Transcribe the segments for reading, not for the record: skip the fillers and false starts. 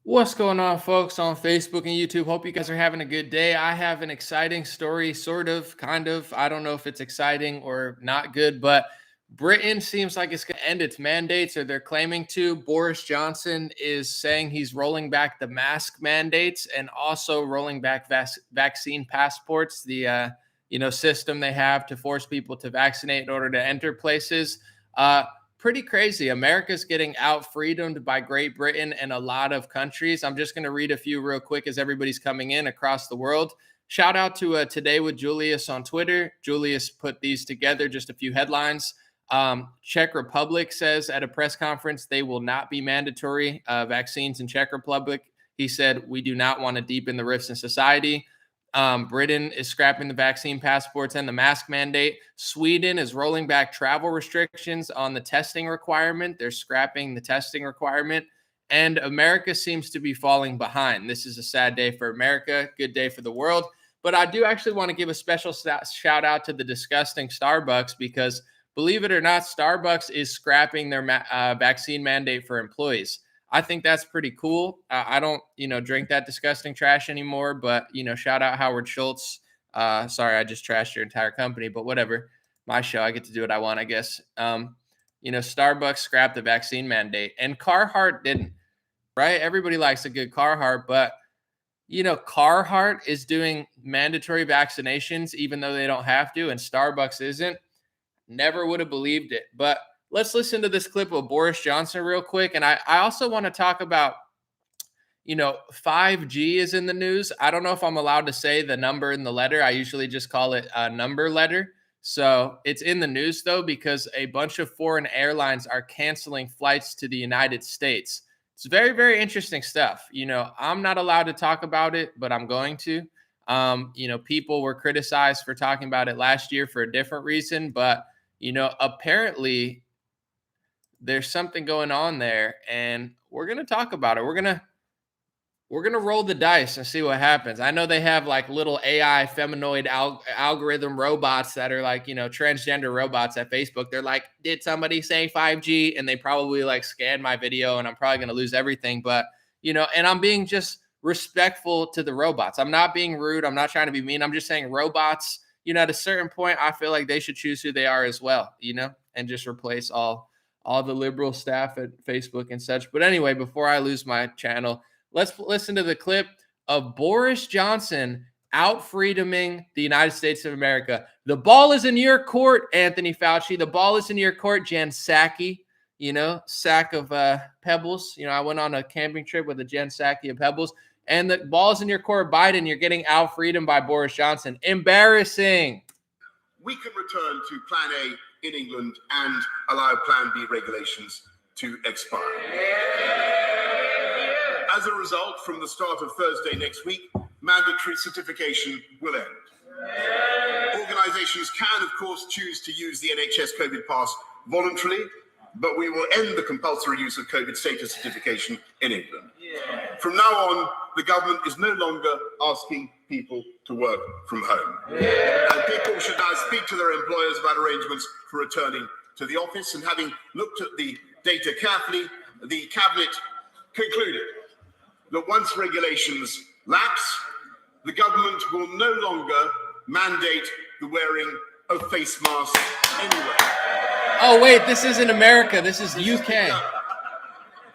What's going on, folks, on Facebook and YouTube? Hope you guys are having a good day. I have an exciting story, sort of, kind of. I don't know if it's exciting or not good, but Britain seems like it's going to end its mandates, or they're claiming to. Boris Johnson is saying he's rolling back the mask mandates and also rolling back vaccine passports, the system they have to force people to vaccinate in order to enter places. Pretty crazy. America's getting out freedomed by Great Britain and a lot of countries. I'm just going to read a few real quick as everybody's coming in across the world. Shout out to Today with Julius on Twitter. Julius put these together, just a few headlines. Czech Republic says at a press conference they will not be mandatory vaccines in Czech Republic. He said, "We do not want to deepen the rifts in society." Britain is scrapping the vaccine passports and the mask mandate. Sweden is rolling back travel restrictions on the testing requirement. They're scrapping the testing requirement. And America seems to be falling behind. This is a sad day for America, good day for the world. But I do actually want to give a special shout out to the disgusting Starbucks, because believe it or not, Starbucks is scrapping their vaccine mandate for employees. I think that's pretty cool. I don't, drink that disgusting trash anymore, but, shout out Howard Schultz. Sorry, I just trashed your entire company, but whatever. My show, I get to do what I want, I guess. Starbucks scrapped the vaccine mandate and Carhartt didn't, right? Everybody likes a good Carhartt, but, Carhartt is doing mandatory vaccinations, even though they don't have to, and Starbucks isn't. Never would have believed it, but let's listen to this clip of Boris Johnson real quick. And I also want to talk about, 5G is in the news. I don't know if I'm allowed to say the number in the letter. I usually just call it a number letter. So it's in the news, though, because a bunch of foreign airlines are canceling flights to the United States. It's very, very interesting stuff. I'm not allowed to talk about it, but I'm going to. People were criticized for talking about it last year for a different reason, but, apparently there's something going on there, and we're going to talk about it. We're going to roll the dice and see what happens. I know they have like little AI feminoid algorithm robots that are like, transgender robots at Facebook. They're like, did somebody say 5G? And they probably like scan my video, and I'm probably going to lose everything. But, and I'm being just respectful to the robots. I'm not being rude. I'm not trying to be mean. I'm just saying robots, at a certain point, I feel like they should choose who they are as well, and just replace all the liberal staff at Facebook and such. But anyway, before I lose my channel, let's listen to the clip of Boris Johnson out freedoming the United States of America. The ball is in your court, Anthony Fauci. The ball is in your court, Jen Psaki. Sack of pebbles. I went on a camping trip with a Jen Psaki of pebbles. And the ball is in your court, Biden. You're getting out freedom by Boris Johnson. Embarrassing. We can return to Plan A in England and allow Plan B regulations to expire. As a result, from the start of Thursday next week, mandatory certification will end. Organizations can, of course, choose to use the NHS COVID pass voluntarily, but we will end the compulsory use of COVID status certification in England. From now on, the government is no longer asking people to work from home. And people should now speak to their employers about arrangements for returning to the office. And having looked at the data carefully, the Cabinet concluded that once regulations lapse, the government will no longer mandate the wearing of face masks anywhere. Oh, wait, this isn't America. This is UK.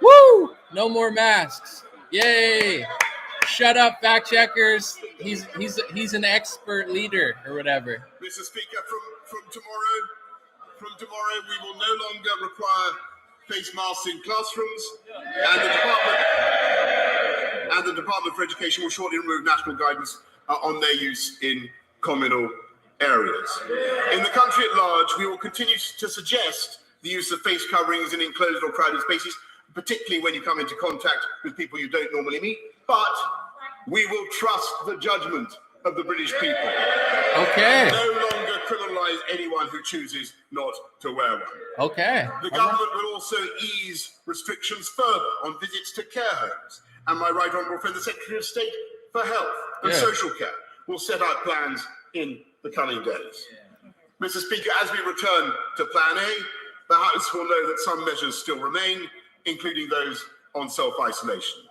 Woo! No more masks. Yay! Shut up, fact checkers. He's an expert leader or whatever. Mr. Speaker, from tomorrow we will no longer require face masks in classrooms, and the Department for Education will shortly remove national guidance on their use in communal areas. In the country at large, we will continue to suggest the use of face coverings in enclosed or crowded spaces, particularly when you come into contact with people you don't normally meet, but we will trust the judgment of the British people. Okay. No longer criminalize anyone who chooses not to wear one. Okay. The government will also ease restrictions further on visits to care homes. And my right honourable friend, the Secretary of State for Health and Social Care, will set out plans in the coming days. Mr. Speaker, as we return to Plan A, the House will know that some measures still remain, including those on self-isolation.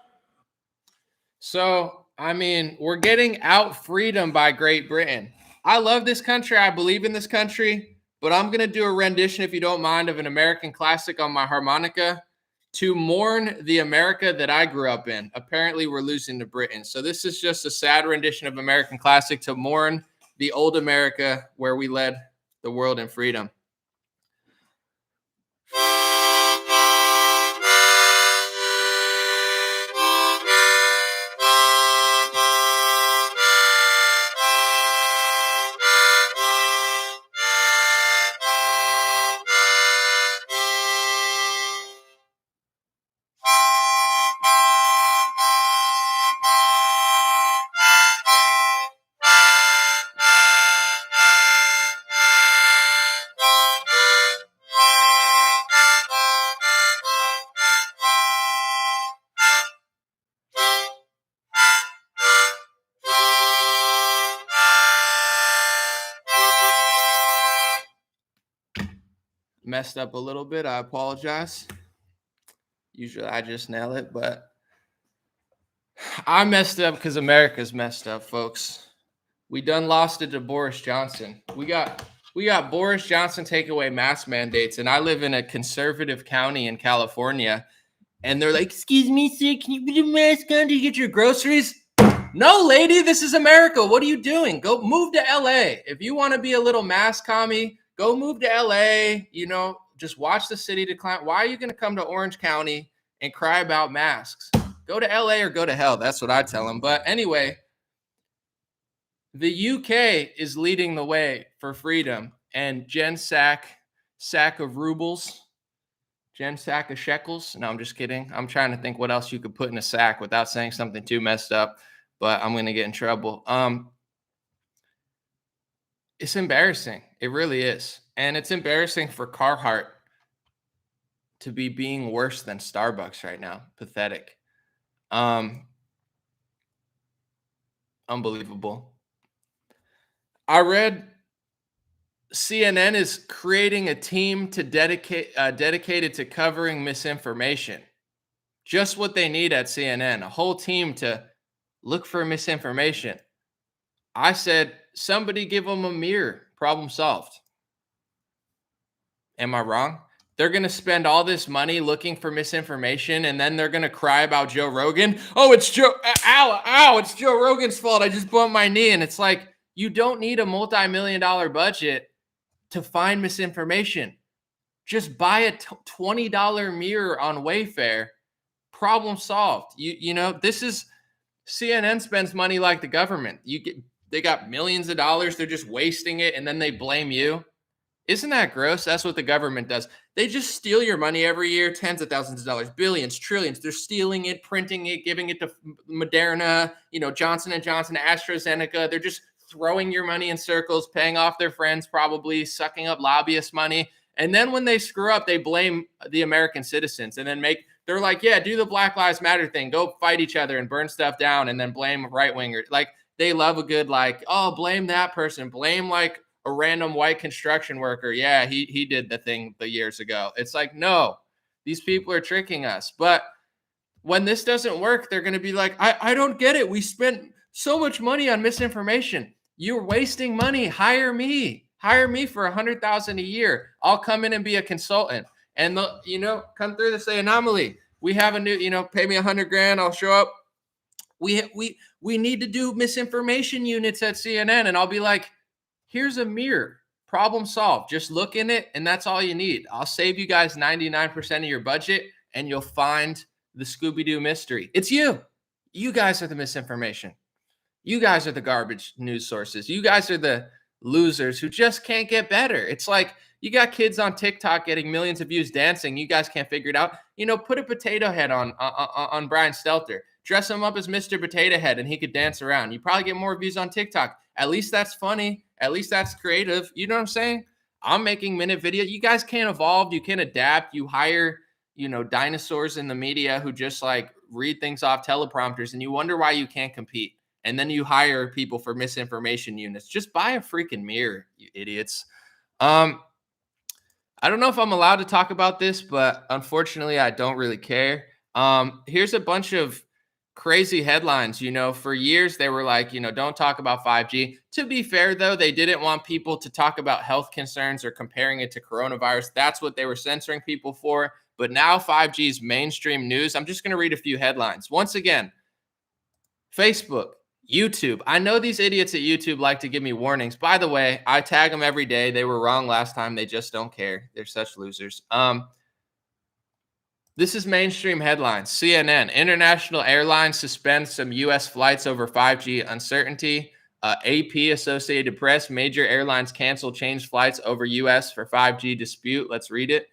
So, I mean, we're getting out freedom by Great Britain. I love this country. I believe in this country, but I'm going to do a rendition, if you don't mind, of an American classic on my harmonica to mourn the America that I grew up in. Apparently, we're losing to Britain. So, this is just a sad rendition of American classic to mourn the old America where we led the world in freedom. Messed up a little bit. I apologize. Usually I just nail it, but I messed up because America's messed up, folks. We done lost it to Boris Johnson. We got Boris Johnson take away mask mandates, and I live in a conservative county in California, and they're like, "Excuse me, sir, can you put a mask on to get your groceries?" No, lady, this is America. What are you doing? Go move to LA. If you want to be a little mask commie, go move to LA. You know, just watch the city decline. Why are you going to come to Orange County and cry about masks? Go to LA or go to hell. That's what I tell them. But anyway, the UK is leading the way for freedom. And Jen sack of rubles, Jen sack of shekels. No, I'm just kidding. I'm trying to think what else you could put in a sack without saying something too messed up, but I'm going to get in trouble. It's embarrassing. It really is. And it's embarrassing for Carhartt to be being worse than Starbucks right now. Pathetic. Unbelievable. I read CNN is creating a team to dedicated to covering misinformation. Just what they need at CNN, a whole team to look for misinformation. I said, somebody give them a mirror. Problem solved. Am I wrong? They're going to spend all this money looking for misinformation, and then they're going to cry about Joe Rogan. Oh, it's Joe. Ow, it's Joe Rogan's fault. I just bumped my knee. And it's like, you don't need a multi-million-dollar budget to find misinformation. Just buy a $20 mirror on Wayfair. Problem solved. You know, this is CNN spends money like the government. They got millions of dollars. They're just wasting it, and then they blame you. Isn't that gross? That's what the government does. They just steal your money every year, tens of thousands of dollars, billions, trillions. They're stealing it, printing it, giving it to Moderna, Johnson & Johnson, AstraZeneca. They're just throwing your money in circles, paying off their friends, probably sucking up lobbyist money. And then when they screw up, they blame the American citizens and then they're like, yeah, do the Black Lives Matter thing. Go fight each other and burn stuff down and then blame right-wingers. Like, they love a good, blame that person. Blame, a random white construction worker. Yeah, he did the thing the years ago. It's like, no, these people are tricking us. But when this doesn't work, they're going to be like, I don't get it. We spent so much money on misinformation. You're wasting money. Hire me for $100,000 a year. I'll come in and be a consultant. And come through this anomaly. We have a new, pay me $100,000. I'll show up. We need to do misinformation units at CNN. And I'll be like, here's a mirror. Problem solved. Just look in it, and that's all you need. I'll save you guys 99% of your budget, and you'll find the Scooby-Doo mystery. It's you. You guys are the misinformation. You guys are the garbage news sources. You guys are the losers who just can't get better. It's like you got kids on TikTok getting millions of views dancing. You guys can't figure it out. Put a potato head on Brian Stelter. Dress him up as Mr. Potato Head, and he could dance around. You probably get more views on TikTok. At least that's funny. At least that's creative. You know what I'm saying? I'm making minute video. You guys can't evolve. You can't adapt. You hire, dinosaurs in the media who just read things off teleprompters, and you wonder why you can't compete. And then you hire people for misinformation units. Just buy a freaking mirror, you idiots. I don't know if I'm allowed to talk about this, but unfortunately, I don't really care. Here's a bunch of crazy headlines. For years they were like, don't talk about 5G. To be fair, though, they didn't want people to talk about health concerns or comparing it to coronavirus. That's what they were censoring people for. But now 5G is mainstream news. I'm just going to read a few headlines. Once again, Facebook, YouTube. I know these idiots at YouTube like to give me warnings. By the way, I tag them every day. They were wrong last time. They just don't care. They're such losers. This is mainstream headlines. CNN, international airlines suspend some U.S. flights over 5G uncertainty. AP, Associated Press, major airlines cancel changed flights over U.S. for 5G dispute. Let's read it.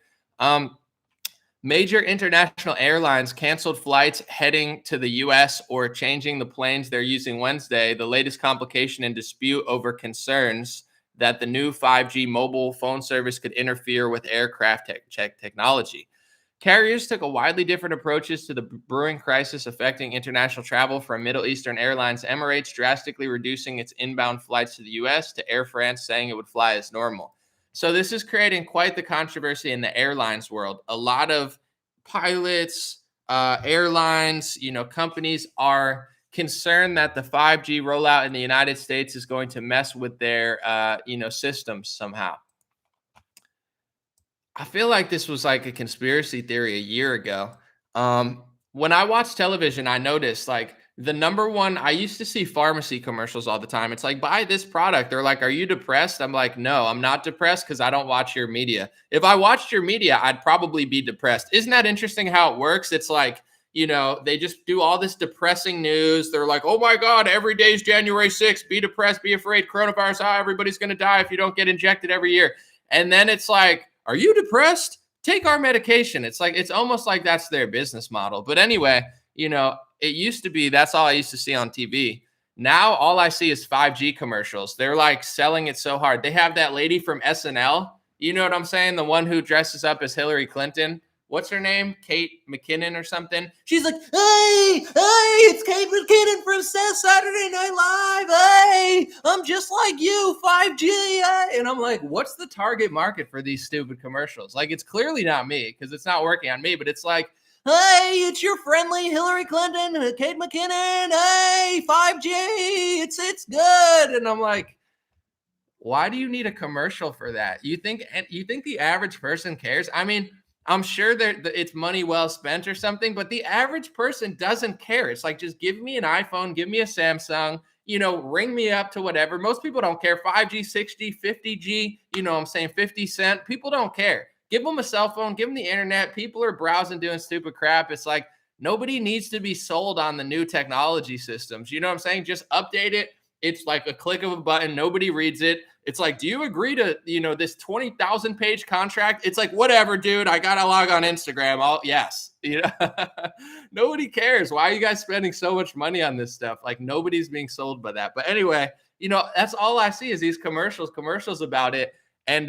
Major international airlines canceled flights heading to the U.S. or changing the planes they're using Wednesday, the latest complication in dispute over concerns that the new 5G mobile phone service could interfere with aircraft technology. Carriers took a widely different approaches to the brewing crisis affecting international travel, from Middle Eastern Airlines Emirates drastically reducing its inbound flights to the U.S. to Air France saying it would fly as normal. So this is creating quite the controversy in the airlines world. A lot of pilots, airlines, companies are concerned that the 5G rollout in the United States is going to mess with their, systems somehow. I feel like this was like a conspiracy theory a year ago. When I watch television, I noticed like the number one, I used to see pharmacy commercials all the time. It's like, buy this product. They're like, are you depressed? I'm like, no, I'm not depressed because I don't watch your media. If I watched your media, I'd probably be depressed. Isn't that interesting how it works? It's like, they just do all this depressing news. They're like, oh my God, every day is January 6th. Be depressed, be afraid, coronavirus. Everybody's going to die if you don't get injected every year. And then it's like, are you depressed? Take our medication. It's like, it's almost like that's their business model. But anyway, it used to be, that's all I used to see on TV. Now all I see is 5G commercials. They're like selling it so hard. They have that lady from SNL. You know what I'm saying? The one who dresses up as Hillary Clinton. What's her name? Kate McKinnon or something. She's like, hey, it's Kate McKinnon from Saturday Night Live. Hey, I'm just like you, 5G. And I'm like, what's the target market for these stupid commercials? Like, it's clearly not me because it's not working on me, but it's like, hey, it's your friendly Hillary Clinton, Kate McKinnon. Hey, 5G, it's good. And I'm like, why do you need a commercial for that? You think the average person cares? I mean, I'm sure that it's money well spent or something, but the average person doesn't care. It's like, just give me an iPhone, give me a Samsung, ring me up to whatever. Most people don't care. 5G, 6G, 50G, I'm saying 50 cent. People don't care. Give them a cell phone, give them the internet. People are browsing, doing stupid crap. It's like, nobody needs to be sold on the new technology systems. You know what I'm saying? Just update it. It's like a click of a button. Nobody reads it. It's like, do you agree to, this 20,000 page contract? It's like, whatever, dude, I got to log on Instagram. Yes. Nobody cares. Why are you guys spending so much money on this stuff? Like, nobody's being sold by that. But anyway, that's all I see is these commercials about it. And,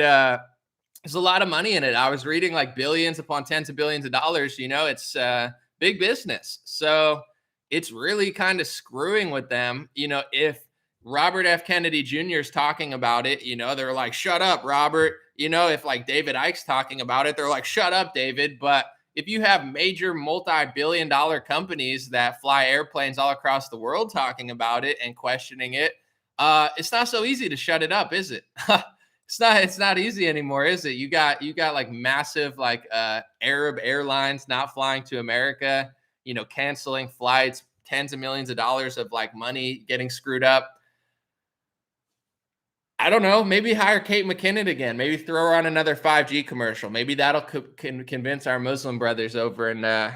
there's a lot of money in it. I was reading like billions upon tens of billions of dollars. It's big business. So it's really kind of screwing with them. If Robert F. Kennedy Jr. is talking about it, they're like, shut up, Robert. If like David Icke's talking about it, they're like, shut up, David. But if you have major multi-billion-dollar companies that fly airplanes all across the world talking about it and questioning it, it's not so easy to shut it up, is it? It's not easy anymore, is it? You got like massive like Arab airlines not flying to America, canceling flights, tens of millions of dollars of like money getting screwed up. I don't know. Maybe hire Kate McKinnon again. Maybe throw her on another 5G commercial. Maybe that'll convince our Muslim brothers over in the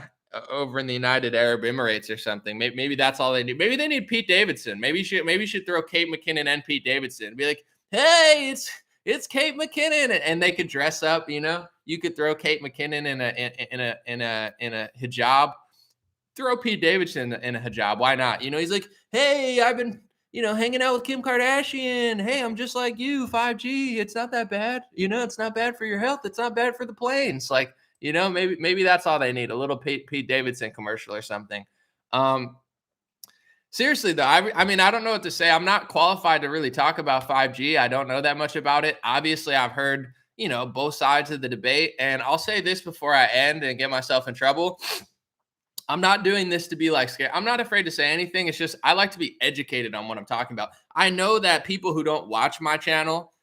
United Arab Emirates or something. Maybe that's all they need. Maybe they need Pete Davidson. Maybe you should throw Kate McKinnon and Pete Davidson and be like, hey, it's Kate McKinnon, and they could dress up. You could throw Kate McKinnon in a hijab. Throw Pete Davidson in a hijab. Why not? He's like, hey, I've been hanging out with Kim Kardashian. Hey, I'm just like you. 5G. It's not that bad. It's not bad for your health. It's not bad for the planes. Like, maybe that's all they need. A little Pete Davidson commercial or something. Seriously, though, I mean, I don't know what to say. I'm not qualified to really talk about 5G. I don't know that much about it. Obviously, I've heard, both sides of the debate. And I'll say this before I end and get myself in trouble. I'm not doing this to be like scared. I'm not afraid to say anything. It's just I like to be educated on what I'm talking about. I know that people who don't watch my channel,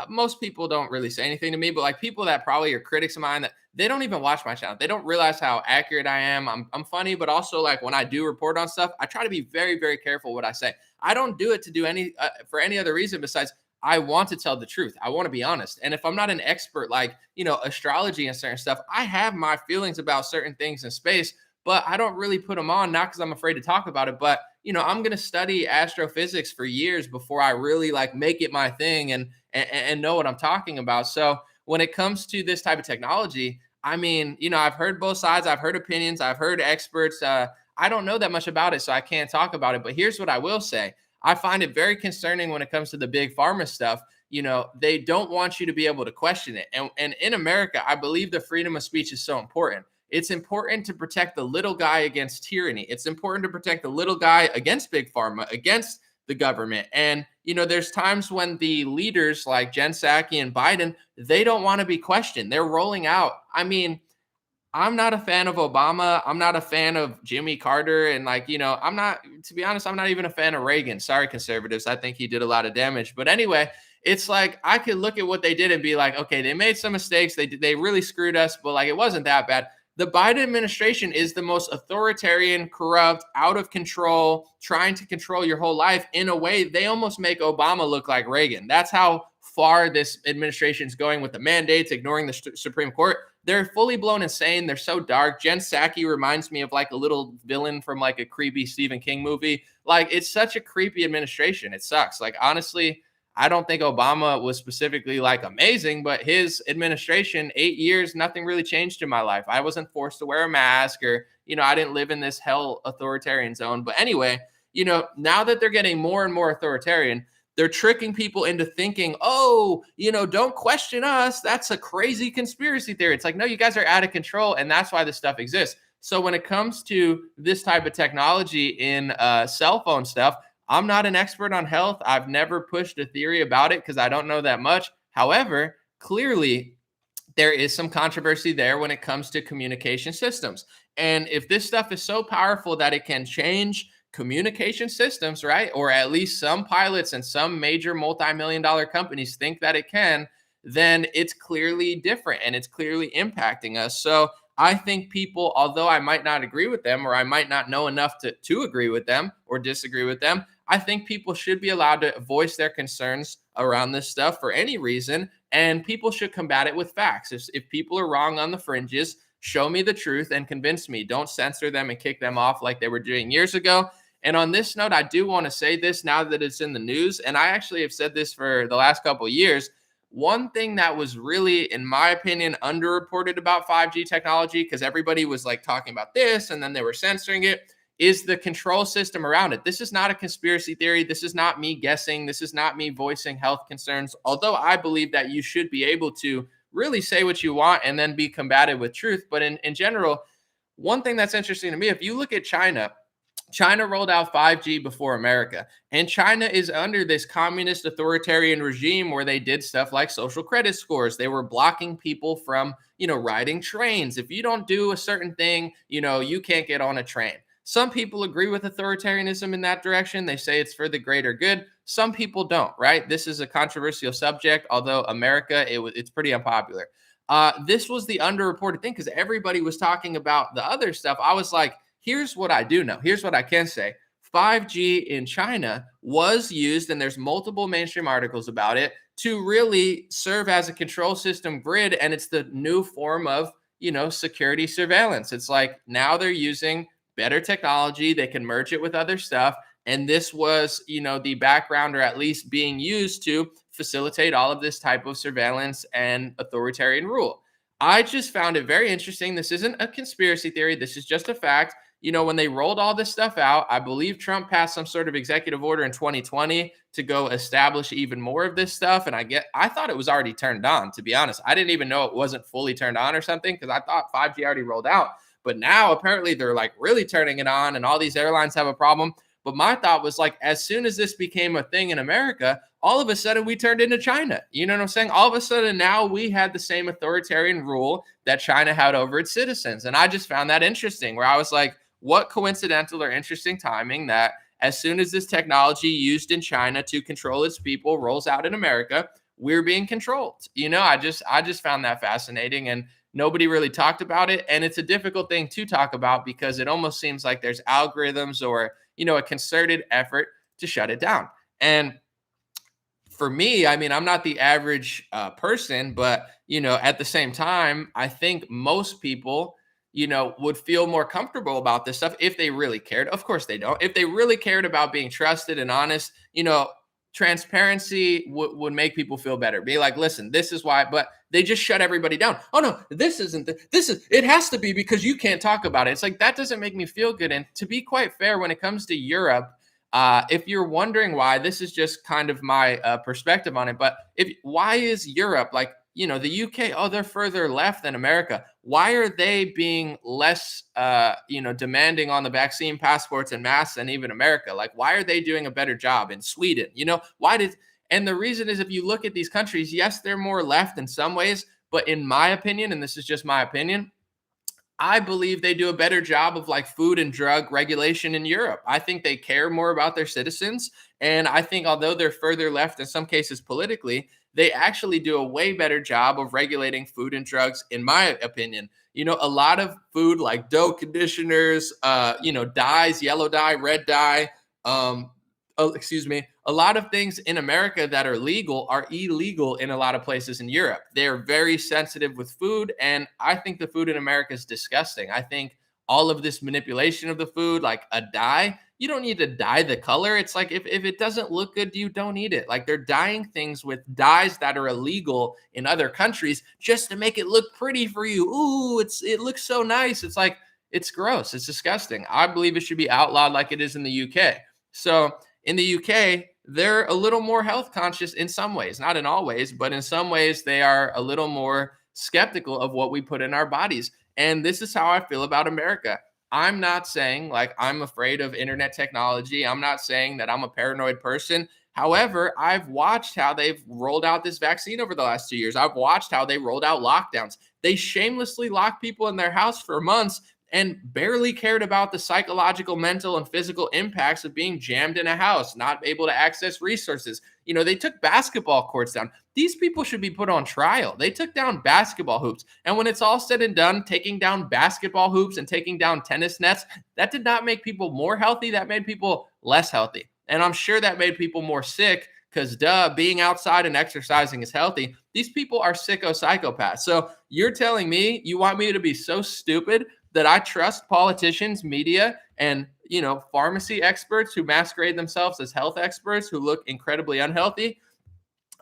most people don't really say anything to me, but like people that probably are critics of mine that they don't even watch my channel. They don't realize how accurate I am. I'm funny, but also like when I do report on stuff, I try to be very, very careful what I say. I don't do it to do any for any other reason besides I want to tell the truth. I want to be honest. And if I'm not an expert like, astrology and certain stuff, I have my feelings about certain things in space, but I don't really put them on, not because I'm afraid to talk about it, but I'm going to study astrophysics for years before I really like make it my thing and know what I'm talking about. So when it comes to this type of technology, I mean, I've heard both sides. I've heard opinions. I've heard experts. I don't know that much about it, so I can't talk about it. But here's what I will say. I find it very concerning when it comes to the big pharma stuff. They don't want you to be able to question it. And in America, I believe the freedom of speech is so important. It's important to protect the little guy against tyranny. It's important to protect the little guy against big pharma, against the government. And, there's times when the leaders like Jen Psaki and Biden, they don't want to be questioned. They're rolling out. I mean, I'm not a fan of Obama. I'm not a fan of Jimmy Carter. And I'm not, to be honest, I'm not even a fan of Reagan. Sorry, conservatives. I think he did a lot of damage. But anyway, it's like I could look at what they did and be like, okay, they made some mistakes. They really screwed us, but like it wasn't that bad. The Biden administration is the most authoritarian, corrupt, out of control, trying to control your whole life in a way. They almost make Obama look like Reagan. That's how far this administration is going with the mandates, ignoring the Supreme Court. They're fully blown insane. They're so dark. Jen Psaki reminds me of like a little villain from like a creepy Stephen King movie. Like it's such a creepy administration. It sucks. Like honestly, I don't think Obama was specifically like amazing, but his administration, 8 years, nothing really changed in my life. I wasn't forced to wear a mask or, I didn't live in this hell authoritarian zone. But anyway, now that they're getting more and more authoritarian, they're tricking people into thinking, oh, don't question us. That's a crazy conspiracy theory. It's like, no, you guys are out of control. And that's why this stuff exists. So when it comes to this type of technology in cell phone stuff, I'm not an expert on health. I've never pushed a theory about it because I don't know that much. However, clearly there is some controversy there when it comes to communication systems. And if this stuff is so powerful that it can change communication systems, right? Or at least some pilots and some major multi-million-dollar companies think that it can, then it's clearly different and it's clearly impacting us. So I think people, although I might not agree with them or I might not know enough to agree with them or disagree with them, I think people should be allowed to voice their concerns around this stuff for any reason, and people should combat it with facts. If people are wrong on the fringes, show me the truth and convince me. Don't censor them and kick them off like they were doing years ago. And on this note, I do want to say this now that it's in the news, and I actually have said this for the last couple of years. One thing that was really, in my opinion, underreported about 5G technology, because everybody was like talking about this and then they were censoring it, is the control system around it. This is not a conspiracy theory. This is not me guessing. This is not me voicing health concerns, although I believe that you should be able to really say what you want and then be combative with truth. But in general, one thing that's interesting to me, if you look at China rolled out 5G before America, and China is under this communist authoritarian regime where they did stuff like social credit scores. They were blocking people from, riding trains. If you don't do a certain thing, you can't get on a train. Some people agree with authoritarianism in that direction. They say it's for the greater good. Some people don't, right? This is a controversial subject, although America, it's pretty unpopular. This was the underreported thing because everybody was talking about the other stuff. I was like, here's what I do know. Here's what I can say. 5G in China was used, and there's multiple mainstream articles about it, to really serve as a control system grid. And it's the new form of, security surveillance. It's like now they're using better technology. They can merge it with other stuff. And this was, the background, or at least being used to facilitate all of this type of surveillance and authoritarian rule. I just found it very interesting. This isn't a conspiracy theory. This is just a fact. When they rolled all this stuff out, I believe Trump passed some sort of executive order in 2020 to go establish even more of this stuff. And I thought it was already turned on, to be honest. I didn't even know it wasn't fully turned on or something because I thought 5G already rolled out. But now apparently they're like really turning it on and all these airlines have a problem. But my thought was like, as soon as this became a thing in America, all of a sudden we turned into China. You know what I'm saying? All of a sudden now we had the same authoritarian rule that China had over its citizens. And I just found that interesting, where I was like, what coincidental or interesting timing that as soon as this technology used in China to control its people rolls out in America, we're being controlled. I just found that fascinating, and nobody really talked about it. And it's a difficult thing to talk about because it almost seems like there's algorithms or, a concerted effort to shut it down. And for me, I mean, I'm not the average person, but at the same time, I think most people, would feel more comfortable about this stuff if they really cared. Of course, they don't. If they really cared about being trusted and honest, transparency would make people feel better. Be like, listen, this is why, but they just shut everybody down. Oh no, this isn't. It has to be because you can't talk about it. It's like that doesn't make me feel good. And to be quite fair, when it comes to Europe. If you're wondering why, this is just kind of my perspective on it. But why is Europe like, the UK? Oh, they're further left than America. Why are they being less, demanding on the vaccine passports and masks than even America? Like, why are they doing a better job in Sweden? And the reason is if you look at these countries, yes, they're more left in some ways, but in my opinion, and this is just my opinion, I believe they do a better job of like food and drug regulation in Europe. I think they care more about their citizens. And I think although they're further left in some cases politically, they actually do a way better job of regulating food and drugs, in my opinion. A lot of food like dough conditioners, dyes, yellow dye, red dye, a lot of things in America that are legal are illegal in a lot of places in Europe. They're very sensitive with food, and I think the food in America is disgusting. I think all of this manipulation of the food, like a dye, you don't need to dye the color. It's like if it doesn't look good, you don't eat it. Like they're dyeing things with dyes that are illegal in other countries just to make it look pretty for you. Ooh, it looks so nice. It's like it's gross. It's disgusting. I believe it should be outlawed like it is in the UK. So in the UK, they're a little more health conscious in some ways, not in all ways, but in some ways they are a little more skeptical of what we put in our bodies. And this is how I feel about America. I'm not saying like I'm afraid of internet technology. I'm not saying that I'm a paranoid person. However, I've watched how they've rolled out this vaccine over the last 2 years. I've watched how they rolled out lockdowns. They shamelessly locked people in their house for months and barely cared about the psychological, mental, and physical impacts of being jammed in a house, not able to access resources. They took basketball courts down. These people should be put on trial. They took down basketball hoops. And when it's all said and done, taking down basketball hoops and taking down tennis nets, that did not make people more healthy. That made people less healthy. And I'm sure that made people more sick because, being outside and exercising is healthy. These people are sicko psychopaths. So you're telling me you want me to be so stupid that I trust politicians, media, and pharmacy experts who masquerade themselves as health experts who look incredibly unhealthy?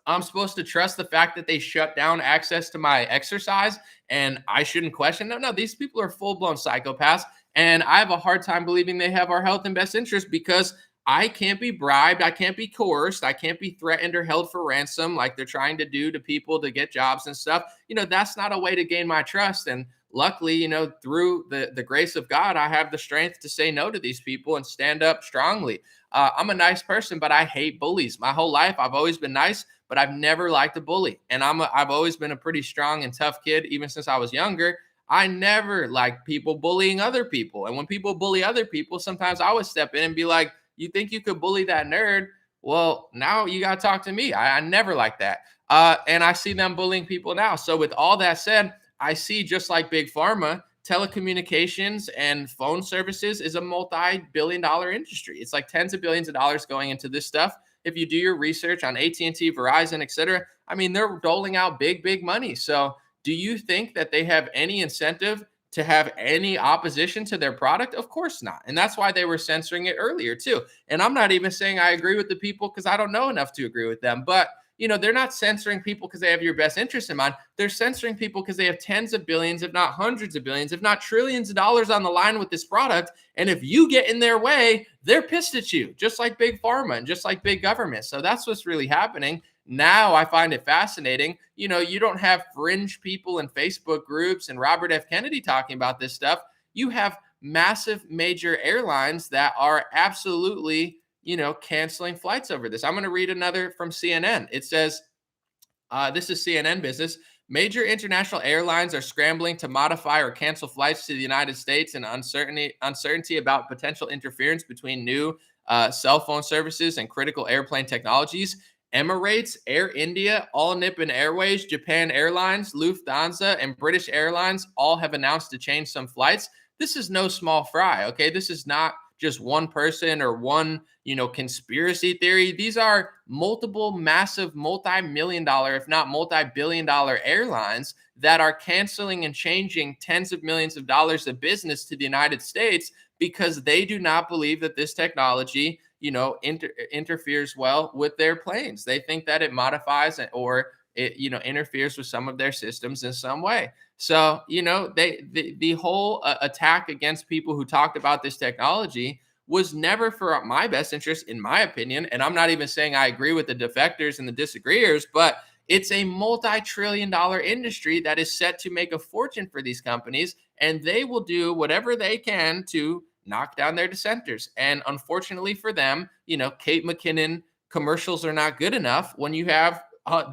I'm supposed to trust the fact that they shut down access to my exercise and I shouldn't question them? No, these people are full-blown psychopaths, and I have a hard time believing they have our health and best interest because I can't be bribed, I can't be coerced, I can't be threatened or held for ransom like they're trying to do to people to get jobs and stuff. That's not a way to gain my trust. And luckily, through the grace of God, I have the strength to say no to these people and stand up strongly. I'm a nice person, but I hate bullies. My whole life, I've always been nice, but I've never liked a bully. And I've always been a pretty strong and tough kid, even since I was younger. I never liked people bullying other people. And when people bully other people, sometimes I would step in and be like, you think you could bully that nerd? Well, now you got to talk to me. I never liked that. And I see them bullying people now. So with all that said, I see, just like Big Pharma, telecommunications and phone services is a multi-billion-dollar industry. It's like tens of billions of dollars going into this stuff. If you do your research on AT&T, Verizon, et cetera, I mean, they're doling out big money. So do you think that they have any incentive to have any opposition to their product? Of course not. And that's why they were censoring it earlier too. And I'm not even saying I agree with the people because I don't know enough to agree with them. But they're not censoring people because they have your best interest in mind. They're censoring people because they have tens of billions, if not hundreds of billions, if not trillions of dollars on the line with this product. And if you get in their way, they're pissed at you, just like Big Pharma and just like big government. So that's what's really happening. Now I find it fascinating. You don't have fringe people in Facebook groups and Robert F. Kennedy talking about this stuff. You have massive major airlines that are absolutely canceling flights over this. I'm going to read another from CNN. It says, this is CNN Business. Major international airlines are scrambling to modify or cancel flights to the United States, and uncertainty about potential interference between new cell phone services and critical airplane technologies. Emirates, Air India, All Nippon Airways, Japan Airlines, Lufthansa, and British Airlines all have announced to change some flights. This is no small fry, okay? This is not just one person or one, conspiracy theory. These are multiple massive multi-million dollar, if not multi-billion dollar airlines that are canceling and changing tens of millions of dollars of business to the United States because they do not believe that this technology, interferes well with their planes. They think that it modifies or it, interferes with some of their systems in some way. So, the whole attack against people who talked about this technology was never for my best interest, in my opinion. And I'm not even saying I agree with the defectors and the disagreeers, but it's a multi-trillion-dollar industry that is set to make a fortune for these companies, and they will do whatever they can to knock down their dissenters. And unfortunately for them, Kate McKinnon commercials are not good enough when you have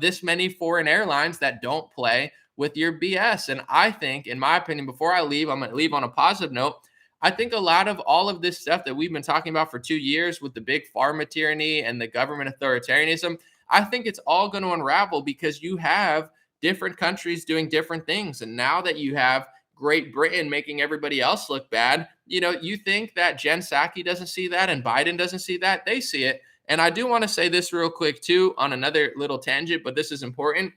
this many foreign airlines that don't play with your BS. And I think, in my opinion, before I leave, I'm going to leave on a positive note. I think a lot of all of this stuff that we've been talking about for 2 years with the big pharma tyranny and the government authoritarianism, I think it's all going to unravel because you have different countries doing different things. And now that you have Great Britain making everybody else look bad, you think that Jen Psaki doesn't see that and Biden doesn't see that? They see it. And I do want to say this real quick, too, on another little tangent, but this is important.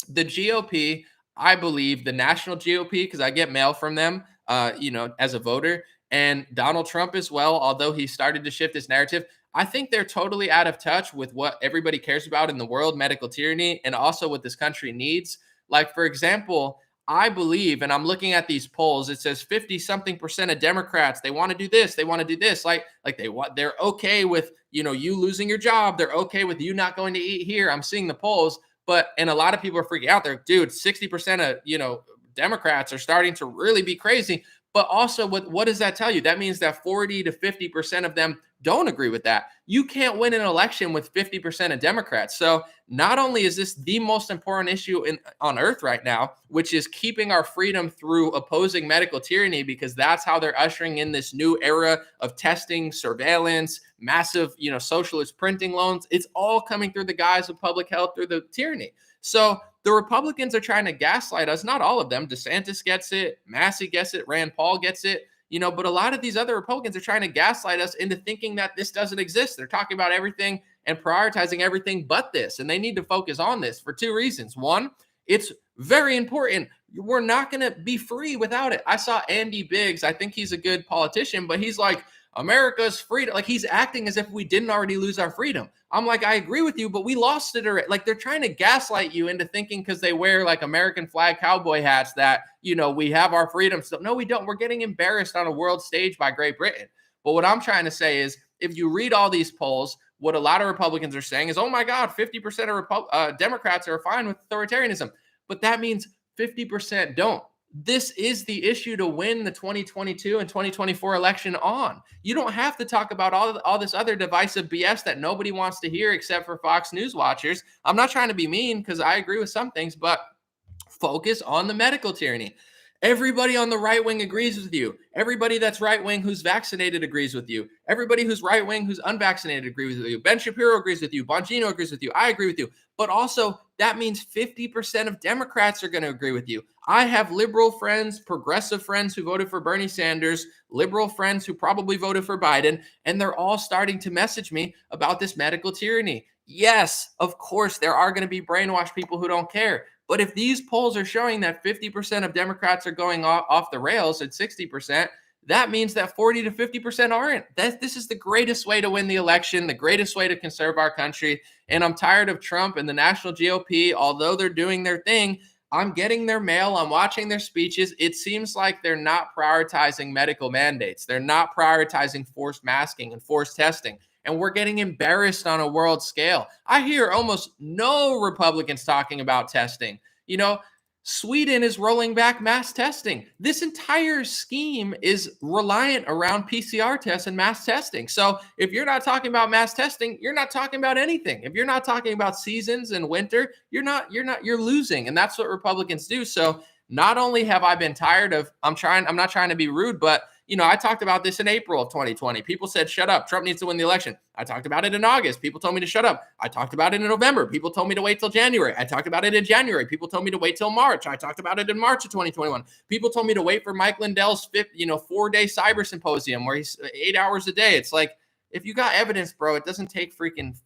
The GOP, I believe the National GOP, because I get mail from them, as a voter, and Donald Trump as well, although he started to shift his narrative, I think they're totally out of touch with what everybody cares about in the world, medical tyranny, and also what this country needs. Like, for example, I believe, and I'm looking at these polls, it says 50-something% of Democrats, they want to do this, they want to do this. They're okay with, you losing your job. They're okay with you not going to eat here. I'm seeing the polls. And a lot of people are freaking out there, dude, 60% of, Democrats are starting to really be crazy. But also, what does that tell you? That means that 40 to 50% of them don't agree with that. You can't win an election with 50% of Democrats. So not only is this the most important issue on earth right now, which is keeping our freedom through opposing medical tyranny, because that's how they're ushering in this new era of testing, surveillance, massive, socialist printing loans. It's all coming through the guise of public health through the tyranny. So the Republicans are trying to gaslight us. Not all of them. DeSantis gets it. Massey gets it. Rand Paul gets it. But a lot of these other Republicans are trying to gaslight us into thinking that this doesn't exist. They're talking about everything and prioritizing everything but this. And they need to focus on this for 2 reasons. One, it's very important. We're not going to be free without it. I saw Andy Biggs. I think he's a good politician, but he's like, America's freedom. Like, he's acting as if we didn't already lose our freedom. I'm like, I agree with you, but we lost it already. Like, they're trying to gaslight you into thinking because they wear like American flag cowboy hats that, we have our freedom still. No, we don't. We're getting embarrassed on a world stage by Great Britain. But what I'm trying to say is, if you read all these polls, what a lot of Republicans are saying is, oh my God, 50% of Democrats are fine with authoritarianism. But that means 50% don't. This is the issue to win the 2022 and 2024 election on. You don't have to talk about all this other divisive BS that nobody wants to hear except for Fox News watchers. I'm not trying to be mean because I agree with some things, but focus on the medical tyranny. Everybody on the right wing agrees with you. Everybody that's right wing who's vaccinated agrees with you. Everybody who's right wing who's unvaccinated agrees with you. Ben Shapiro agrees with you. Bongino agrees with you. I agree with you. But also, that means 50% of Democrats are going to agree with you. I have liberal friends, progressive friends who voted for Bernie Sanders, liberal friends who probably voted for Biden, and they're all starting to message me about this medical tyranny. Yes, of course, there are going to be brainwashed people who don't care. But if these polls are showing that 50% of Democrats are going off the rails at 60%, that means that 40 to 50% aren't. This is the greatest way to win the election, the greatest way to conserve our country. And I'm tired of Trump and the National GOP. Although they're doing their thing, I'm getting their mail. I'm watching their speeches. It seems like they're not prioritizing medical mandates. They're not prioritizing forced masking and forced testing. And we're getting embarrassed on a world scale. I hear almost no Republicans talking about testing. Sweden is rolling back mass testing. This entire scheme is reliant around PCR tests and mass testing. So if you're not talking about mass testing, you're not talking about anything. If you're not talking about seasons and winter, you're losing. And that's what Republicans do. So not only have I been tired of, I'm not trying to be rude, but I talked about this in April of 2020. People said, shut up. Trump needs to win the election. I talked about it in August. People told me to shut up. I talked about it in November. People told me to wait till January. I talked about it in January. People told me to wait till March. I talked about it in March of 2021. People told me to wait for Mike Lindell's 4-day cyber symposium where he's 8 hours a day. It's like, if you got evidence, bro, it doesn't take freaking,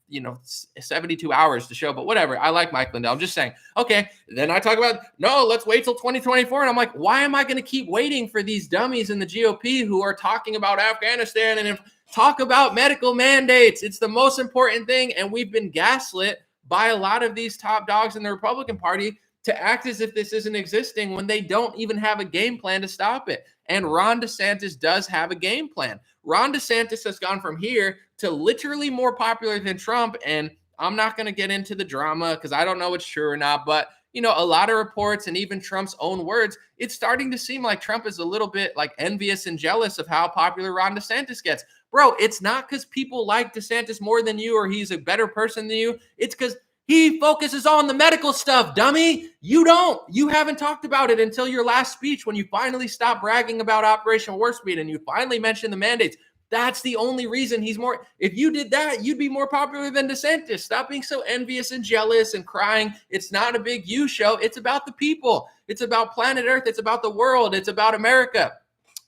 72 hours to show, but whatever. I like Mike Lindell. I'm just saying, okay. Then I talk about, no, let's wait till 2024. And I'm like, why am I going to keep waiting for these dummies in the GOP who are talking about Afghanistan and talk about medical mandates? It's the most important thing. And we've been gaslit by a lot of these top dogs in the Republican Party to act as if this isn't existing when they don't even have a game plan to stop it. And Ron DeSantis does have a game plan. Ron DeSantis has gone from here to literally more popular than Trump. And I'm not going to get into the drama because I don't know it's true or not. But, a lot of reports and even Trump's own words, it's starting to seem like Trump is a little bit like envious and jealous of how popular Ron DeSantis gets. Bro, it's not because people like DeSantis more than you or he's a better person than you. It's because he focuses on the medical stuff, dummy. You don't. You haven't talked about it until your last speech when you finally stopped bragging about Operation Warp Speed and you finally mentioned the mandates. That's the only reason he's more. If you did that, you'd be more popular than DeSantis. Stop being so envious and jealous and crying. It's not a big you show. It's about the people. It's about planet Earth. It's about the world. It's about America.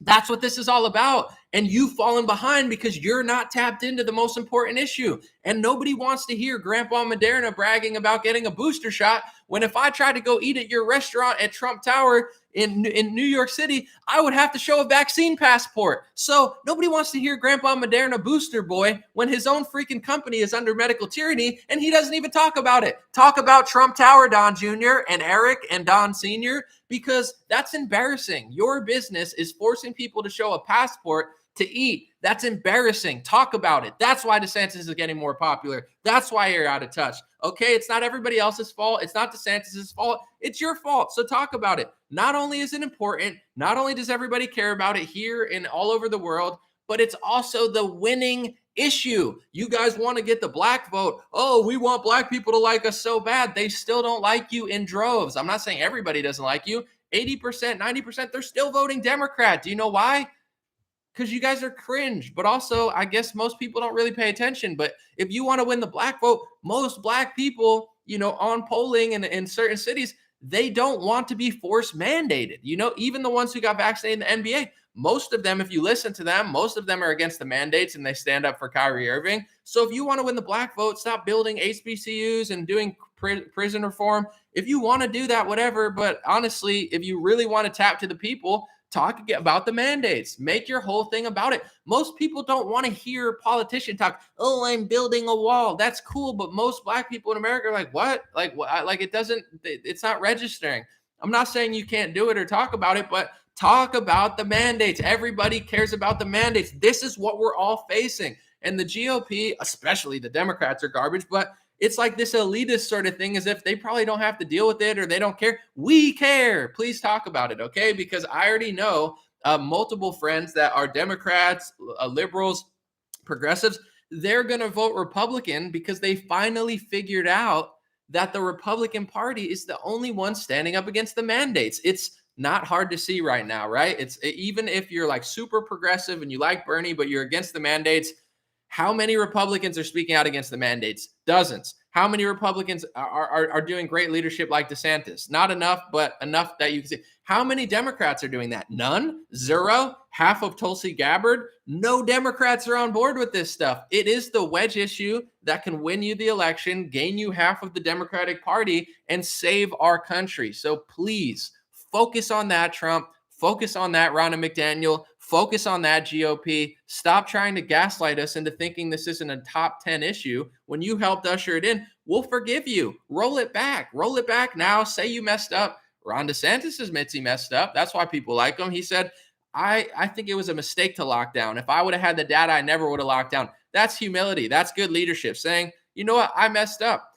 That's what this is all about. And you've fallen behind because you're not tapped into the most important issue. And nobody wants to hear Grandpa Moderna bragging about getting a booster shot when if I tried to go eat at your restaurant at Trump Tower in New York City, I would have to show a vaccine passport. So nobody wants to hear Grandpa Moderna booster boy when his own freaking company is under medical tyranny and he doesn't even talk about it. Talk about Trump Tower, Don Jr. and Eric and Don Sr., because that's embarrassing. Your business is forcing people to show a passport to eat. That's embarrassing. Talk about it. That's why DeSantis is getting more popular. That's why you're out of touch. Okay, it's not everybody else's fault. It's not DeSantis's fault. It's your fault. So talk about it. Not only is it important, not only does everybody care about it here and all over the world, but it's also the winning issue. You guys want to get the black vote. Oh, we want black people to like us so bad. They still don't like you in droves. I'm not saying everybody doesn't like you. 80%, 90%, they're still voting Democrat. Do you know why? Because you guys are cringe. But also, I guess most people don't really pay attention. But if you want to win the black vote, most black people, on polling in certain cities, they don't want to be force mandated. Even the ones who got vaccinated in the NBA, most of them, if you listen to them, most of them are against the mandates and they stand up for Kyrie Irving. So if you want to win the black vote, stop building HBCUs and doing prison reform. If you want to do that, whatever. But honestly, if you really want to tap to the people, talk about the mandates. Make your whole thing about it. Most people don't want to hear a politician talk, oh, I'm building a wall. That's cool. But most black people in America are like, what? Like it's not registering. I'm not saying you can't do it or talk about it, but talk about the mandates. Everybody cares about the mandates. This is what we're all facing. And the GOP, especially the Democrats, are garbage, but it's like this elitist sort of thing, as if they probably don't have to deal with it or they don't care. We care. Please talk about it, okay? Because I already know multiple friends that are Democrats, liberals, progressives. They're going to vote Republican because they finally figured out that the Republican Party is the only one standing up against the mandates. It's not hard to see right now, right? It's even if you're like super progressive and you like Bernie, but you're against the mandates. How many Republicans are speaking out against the mandates? Dozens. How many Republicans are doing great leadership like DeSantis? Not enough, but enough that you can see. How many Democrats are doing that? None? Zero? Half of Tulsi Gabbard? No Democrats are on board with this stuff. It is the wedge issue that can win you the election, gain you half of the Democratic Party, and save our country. So please focus on that, Trump. Focus on that, Ronna McDaniel. Focus on that, GOP. Stop trying to gaslight us into thinking this isn't a top 10 issue. When you helped usher it in, we'll forgive you. Roll it back. Roll it back now. Say you messed up. Ron DeSantis admits he messed up. That's why people like him. He said, I think it was a mistake to lock down. If I would have had the data, I never would have locked down. That's humility. That's good leadership. Saying, you know what? I messed up.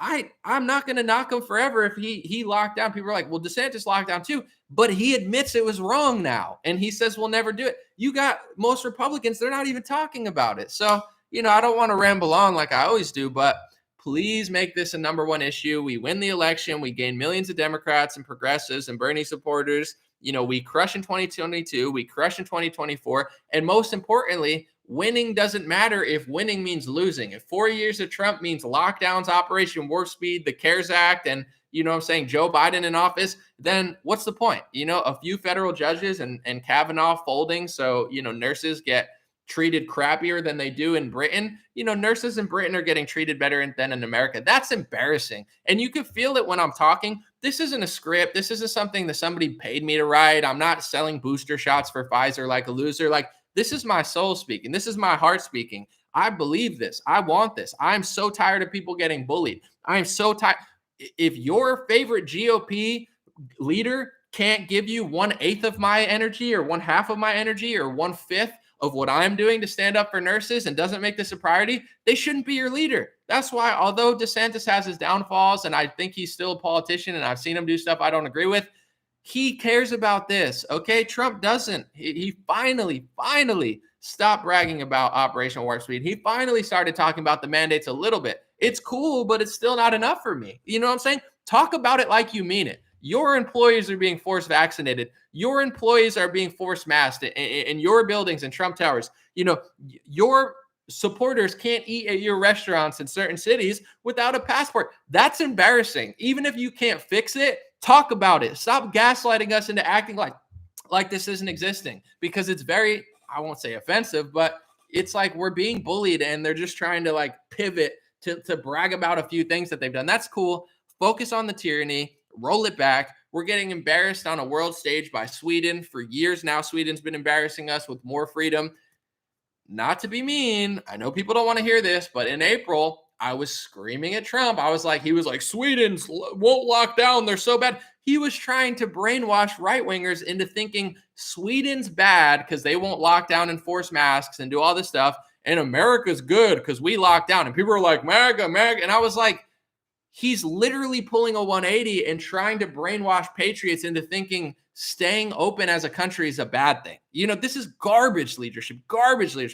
I'm not going to knock him forever if he locked down. People are like, well, DeSantis locked down too, but he admits it was wrong now, and he says we'll never do it. You got most Republicans; they're not even talking about it. So I don't want to ramble on like I always do, but please make this a number one issue. We win the election, we gain millions of Democrats and progressives and Bernie supporters. We crush in 2022, we crush in 2024, and most importantly, winning doesn't matter if winning means losing. If 4 years of Trump means lockdowns, Operation Warp Speed, the CARES Act, and Joe Biden in office, then what's the point? A few federal judges and Kavanaugh folding, so nurses get treated crappier than they do in Britain. Nurses in Britain are getting treated better than in America. That's embarrassing. And you can feel it when I'm talking. This isn't a script. This isn't something that somebody paid me to write. I'm not selling booster shots for Pfizer like a loser. Like, this is my soul speaking. This is my heart speaking. I believe this. I want this. I'm so tired of people getting bullied. I'm so tired. If your favorite GOP leader can't give you 1/8 of my energy or 1/2 of my energy or 1/5 of what I'm doing to stand up for nurses and doesn't make this a priority, they shouldn't be your leader. That's why, although DeSantis has his downfalls and I think he's still a politician and I've seen him do stuff I don't agree with, he cares about this. Okay. Trump doesn't. He finally stopped bragging about Operation Warp Speed. He finally started talking about the mandates a little bit. It's cool, but it's still not enough for me. You know what I'm saying? Talk about it like you mean it. Your employees are being forced vaccinated. Your employees are being forced masked in your buildings and Trump Towers. Your supporters can't eat at your restaurants in certain cities without a passport. That's embarrassing. Even if you can't fix it, talk about it. Stop gaslighting us into acting like this isn't existing, because it's very, I won't say offensive, but it's like we're being bullied and they're just trying to pivot to brag about a few things that they've done. That's cool. Focus on the tyranny. Roll it back. We're getting embarrassed on a world stage by Sweden for years now. Sweden's been embarrassing us with more freedom. Not to be mean, I know people don't want to hear this, but in April, I was screaming at Trump. He was like, Sweden's won't lock down. They're so bad. He was trying to brainwash right-wingers into thinking Sweden's bad because they won't lock down and force masks and do all this stuff. And America's good because we lock down. And people are like, MAGA, MAGA. And I was like, he's literally pulling a 180 and trying to brainwash patriots into thinking staying open as a country is a bad thing. This is garbage leadership.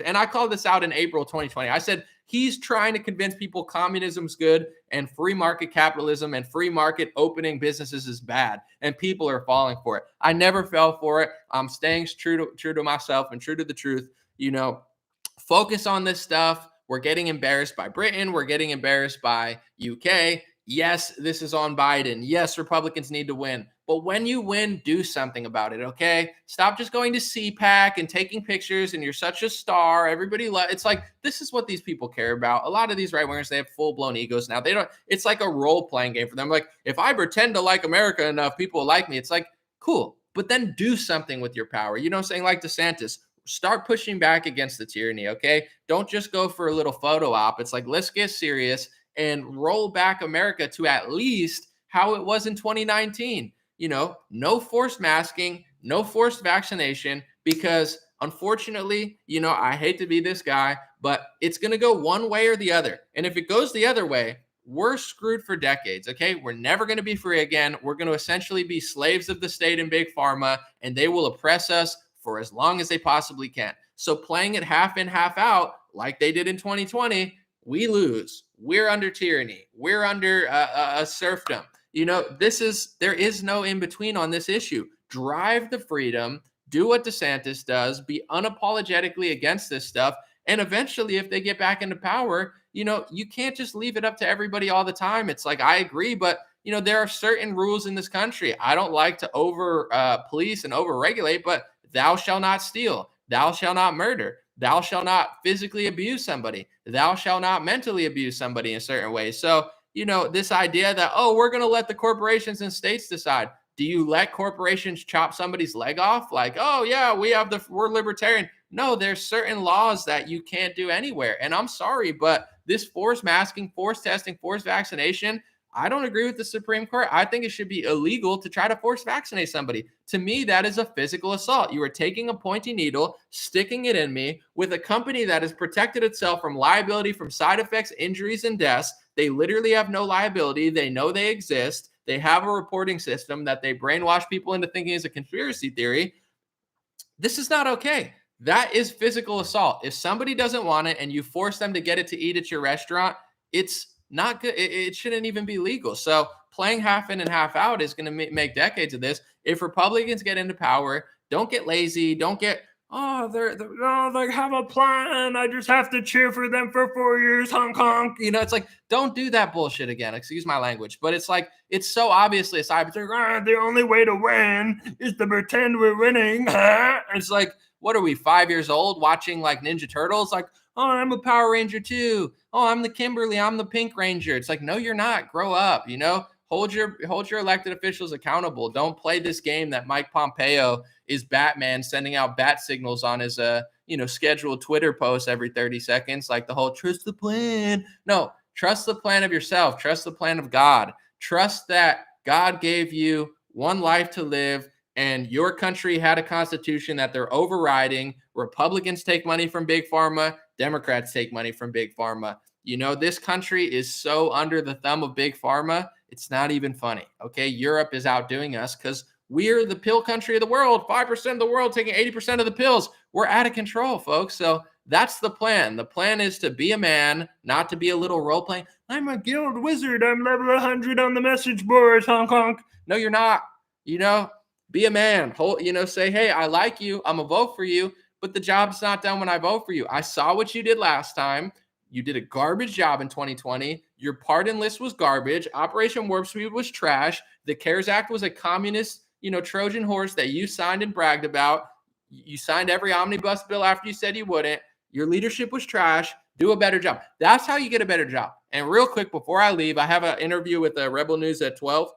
And I called this out in April 2020. I said, he's trying to convince people communism's good and free market capitalism and free market opening businesses is bad. And people are falling for it. I never fell for it. I'm staying true to myself and true to the truth. Focus on this stuff. We're getting embarrassed by Britain. We're getting embarrassed by UK. Yes, this is on Biden. Yes, Republicans need to win. But when you win, do something about it, okay? Stop just going to CPAC and taking pictures and you're such a star. Everybody it's like, this is what these people care about. A lot of these right-wingers, they have full-blown egos now. It's like a role-playing game for them. Like, if I pretend to like America enough, people will like me. It's like, cool. But then do something with your power. You know what I'm saying? Like DeSantis. Start pushing back against the tyranny, okay? Don't just go for a little photo op. It's like, let's get serious and roll back America to at least how it was in 2019. No forced masking, no forced vaccination, because unfortunately, I hate to be this guy, but it's going to go one way or the other. And if it goes the other way, we're screwed for decades, okay? We're never going to be free again. We're going to essentially be slaves of the state and big pharma, and they will oppress us for as long as they possibly can. So playing it half in, half out, like they did in 2020, we lose. We're under tyranny. We're under a serfdom. There is no in between on this issue. Drive the freedom, do what DeSantis does, be unapologetically against this stuff. And eventually, if they get back into power, you can't just leave it up to everybody all the time. It's like, I agree, but there are certain rules in this country. I don't like to over police and over regulate, but thou shalt not steal. Thou shalt not murder. Thou shalt not physically abuse somebody. Thou shalt not mentally abuse somebody in certain ways. So, this idea that, we're going to let the corporations and states decide. Do you let corporations chop somebody's leg off? Like, yeah, we're libertarian. No, there's certain laws that you can't do anywhere. And I'm sorry, but this forced masking, forced testing, forced vaccination, I don't agree with the Supreme Court. I think it should be illegal to try to force vaccinate somebody. To me, that is a physical assault. You are taking a pointy needle, sticking it in me with a company that has protected itself from liability, from side effects, injuries, and deaths. They literally have no liability. They know they exist. They have a reporting system that they brainwash people into thinking is a conspiracy theory. This is not okay. That is physical assault. If somebody doesn't want it and you force them to get it to eat at your restaurant, it's not good. It shouldn't even be legal. So playing half in and half out is going to make decades of this. If Republicans get into power, don't get lazy. Don't get, they have a plan. I just have to cheer for them for 4 years. Hong Kong. It's like, don't do that bullshit again. Excuse my language. But it's like, it's so obviously a side. It's like, the only way to win is to pretend we're winning. It's like, what are we, 5 years old watching like Ninja Turtles? Like, oh, I'm a Power Ranger too. Oh, I'm the Kimberly. I'm the Pink Ranger. It's like, no, you're not. Grow up, hold your elected officials accountable. Don't play this game that Mike Pompeo is Batman sending out bat signals on his, scheduled Twitter posts every 30 seconds. Like the whole trust the plan. No, trust the plan of yourself. Trust the plan of God. Trust that God gave you one life to live. And your country had a constitution that they're overriding. Republicans take money from Big Pharma. Democrats take money from Big Pharma. This country is so under the thumb of Big Pharma, it's not even funny. Okay, Europe is outdoing us because we're the pill country of the world. 5% of the world taking 80% of the pills. We're out of control, folks. So that's the plan. The plan is to be a man, not to be a little role playing. I'm a guild wizard. I'm level 100 on the message boards, Hong Kong. No, you're not. Be a man. Say, hey, I like you. I'm going to vote for you. But the job's not done when I vote for you. I saw what you did last time. You did a garbage job in 2020. Your pardon list was garbage. Operation Warp Speed was trash. The CARES Act was a communist, Trojan horse that you signed and bragged about. You signed every omnibus bill after you said you wouldn't. Your leadership was trash. Do a better job. That's how you get a better job. And real quick, before I leave, I have an interview with Rebel News at 12.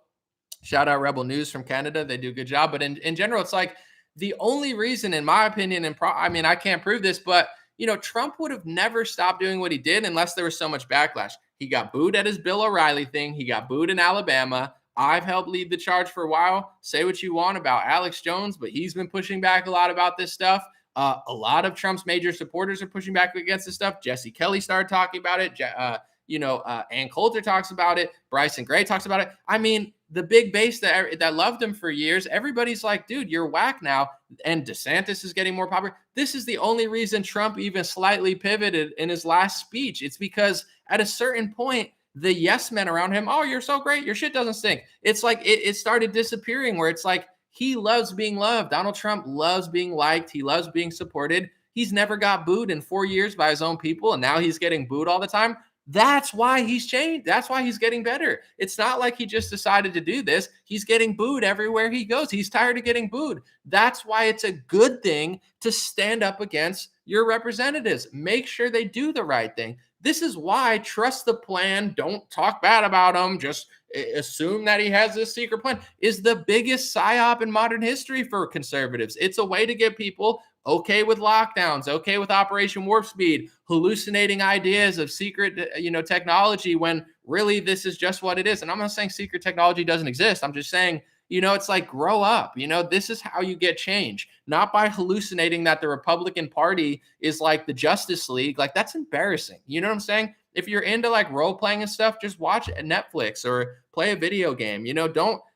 Shout out Rebel News from Canada. They do a good job. But in general, it's like the only reason, in my opinion, I can't prove this, but, Trump would have never stopped doing what he did unless there was so much backlash. He got booed at his Bill O'Reilly thing. He got booed in Alabama. I've helped lead the charge for a while. Say what you want about Alex Jones, but he's been pushing back a lot about this stuff. A lot of Trump's major supporters are pushing back against this stuff. Jesse Kelly started talking about it. Ann Coulter talks about it. Bryson Gray talks about it. I mean, the big base that loved him for years, everybody's like, dude, you're whack now. And DeSantis is getting more popular. This is the only reason Trump even slightly pivoted in his last speech. It's because at a certain point, the yes men around him, oh, you're so great. Your shit doesn't stink. It's like it started disappearing where it's like he loves being loved. Donald Trump loves being liked. He loves being supported. He's never got booed in 4 years by his own people. And now he's getting booed all the time. That's why he's changed. That's why he's getting better. It's not like he just decided to do this. He's getting booed everywhere he goes. He's tired of getting booed. That's why it's a good thing to stand up against your representatives. Make sure they do the right thing. This is why trust the plan. Don't talk bad about him. Just assume that he has this secret plan is the biggest psyop in modern history for conservatives. It's a way to get people okay with lockdowns, okay with Operation Warp Speed, hallucinating ideas of secret, technology when really this is just what it is. And I'm not saying secret technology doesn't exist. I'm just saying, it's like grow up. This is how you get change, not by hallucinating that the Republican Party is like the Justice League. Like that's embarrassing. You know what I'm saying? If you're into like role playing and stuff, just watch Netflix or play a video game.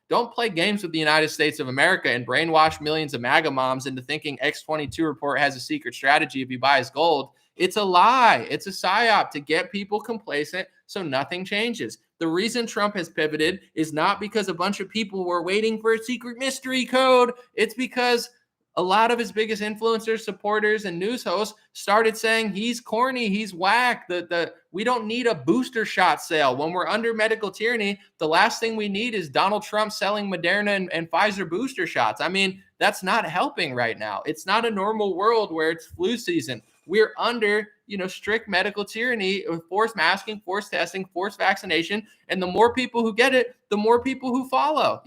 Don't play games with the United States of America and brainwash millions of MAGA moms into thinking X22 report has a secret strategy if he buys gold. It's a lie. It's a psyop to get people complacent so nothing changes. The reason Trump has pivoted is not because a bunch of people were waiting for a secret mystery code. It's because a lot of his biggest influencers, supporters, and news hosts started saying he's corny, he's whack. We don't need a booster shot sale. When we're under medical tyranny, the last thing we need is Donald Trump selling Moderna and Pfizer booster shots. I mean, that's not helping right now. It's not a normal world where it's flu season. We're under, strict medical tyranny, forced masking, forced testing, forced vaccination. And the more people who get it, the more people who follow,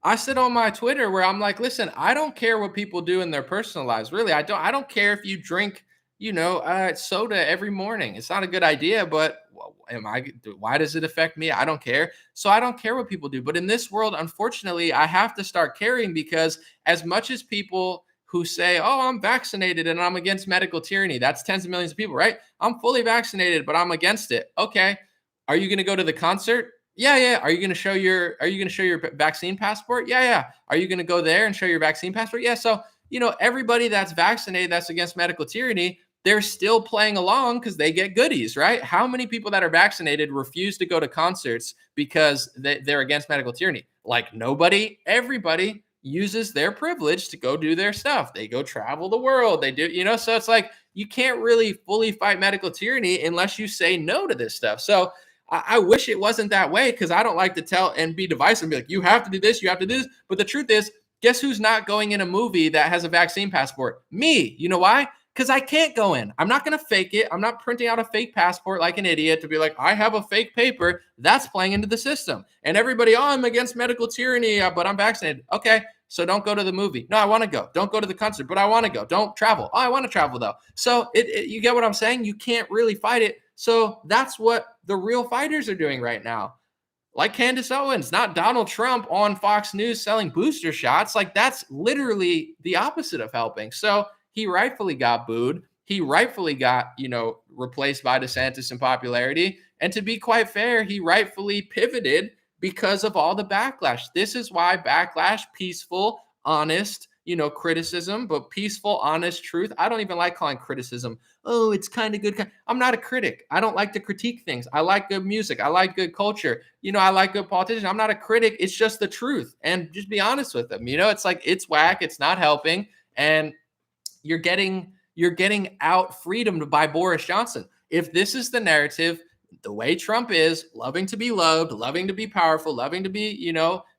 I said on my Twitter where I'm like, listen, I don't care what people do in their personal lives. Really, I don't care if you drink, soda every morning. It's not a good idea, but why does it affect me? I don't care. So I don't care what people do. But in this world, unfortunately, I have to start caring, because as much as people who say, oh, I'm vaccinated and I'm against medical tyranny, that's tens of millions of people, right? I'm fully vaccinated, but I'm against it. Okay. Are you going to go to the concert? Yeah, yeah. Are you going to show your vaccine passport? Yeah, yeah. Are you going to go there and show your vaccine passport? Yeah. So, everybody that's vaccinated, that's against medical tyranny, they're still playing along because they get goodies, right? How many people that are vaccinated refuse to go to concerts because they're against medical tyranny? Like nobody. Everybody uses their privilege to go do their stuff. They go travel the world. They do, so it's like you can't really fully fight medical tyranny unless you say no to this stuff. So I wish it wasn't that way, because I don't like to tell and be divisive and be like, you have to do this, you have to do this. But the truth is, guess who's not going in a movie that has a vaccine passport? Me. You know why? Because I can't go in. I'm not going to fake it. I'm not printing out a fake passport like an idiot to be like, I have a fake paper. That's playing into the system. And everybody, oh, I'm against medical tyranny, but I'm vaccinated. Okay, so don't go to the movie. No, I want to go. Don't go to the concert, but I want to go. Don't travel. Oh, I want to travel though. So you get what I'm saying? You can't really fight it. So that's what the real fighters are doing right now. Like Candace Owens, not Donald Trump on Fox News selling booster shots. Like that's literally the opposite of helping. So he rightfully got booed. He rightfully got, replaced by DeSantis in popularity. And to be quite fair, he rightfully pivoted because of all the backlash. This is why backlash, peaceful, honest, criticism, but peaceful, honest truth. I don't even like calling criticism, oh, it's kind of good. I'm not a critic. I don't like to critique things. I like good music. I like good culture. I like good politicians. I'm not a critic. It's just the truth. And just be honest with them. It's like, it's whack. It's not helping. And you're getting out freedomed by Boris Johnson. If this is the narrative, the way Trump is, loving to be loved, loving to be powerful, loving to be,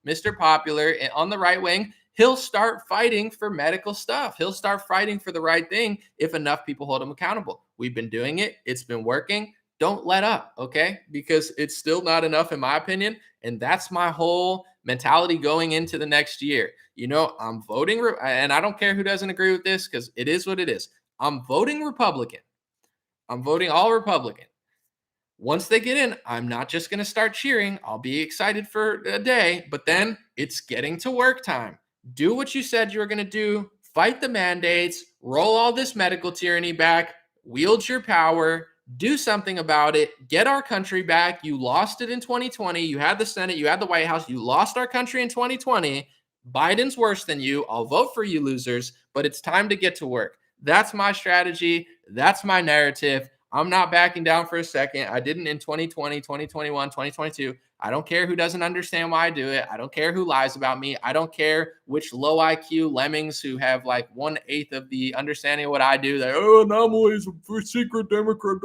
Mr. Popular on the right wing, he'll start fighting for medical stuff. He'll start fighting for the right thing if enough people hold him accountable. We've been doing it. It's been working. Don't let up, okay? Because it's still not enough, in my opinion. And that's my whole mentality going into the next year. I'm voting, and I don't care who doesn't agree with this, because it is what it is. I'm voting Republican. I'm voting all Republican. Once they get in, I'm not just going to start cheering. I'll be excited for a day, but then it's getting to work time. Do what you said you were going to do. Fight the mandates. Roll all this medical tyranny back. Wield your power. Do something about it. Get our country back. You lost it in 2020. You had the Senate. You had the White House. You lost our country in 2020. Biden's worse than you. I'll vote for you losers, but it's time to get to work. That's my strategy. That's my narrative. I'm not backing down for a second. I didn't in 2020, 2021, 2022. I don't care who doesn't understand why I do it. I don't care who lies about me. I don't care which low IQ lemmings who have like 1/8 of the understanding of what I do. I'm always a secret Democrat.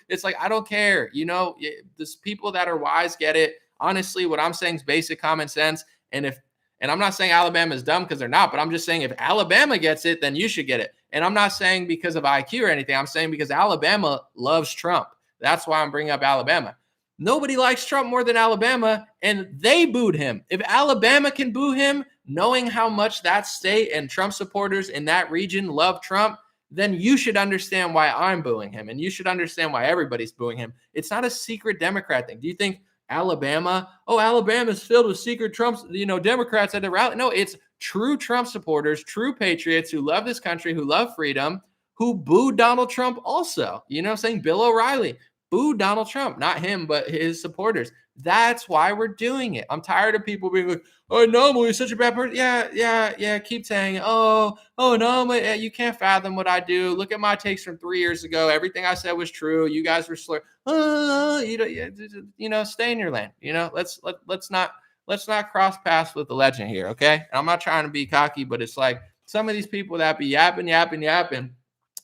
It's like, I don't care. These people that are wise get it. Honestly, what I'm saying is basic common sense. And I'm not saying Alabama is dumb, because they're not, but I'm just saying if Alabama gets it, then you should get it. And I'm not saying because of IQ or anything. I'm saying because Alabama loves Trump. That's why I'm bringing up Alabama. Nobody likes Trump more than Alabama, and they booed him. If Alabama can boo him, knowing how much that state and Trump supporters in that region love Trump, then you should understand why I'm booing him, and you should understand why everybody's booing him. It's not a secret Democrat thing. Do you think Alabama's filled with secret Trump, Democrats at the rally? No, it's true Trump supporters, true patriots who love this country, who love freedom, who booed Donald Trump also. Saying Bill O'Reilly booed Donald Trump, not him, but his supporters. That's why we're doing it. I'm tired of people being like, oh, no, he's such a bad person. Yeah. Keep saying, oh, no, you can't fathom what I do. Look at my takes from 3 years ago. Everything I said was true. You guys were slurred. Stay in your lane. Let's not cross paths with the legend here, okay? And I'm not trying to be cocky, but it's like some of these people that be yapping.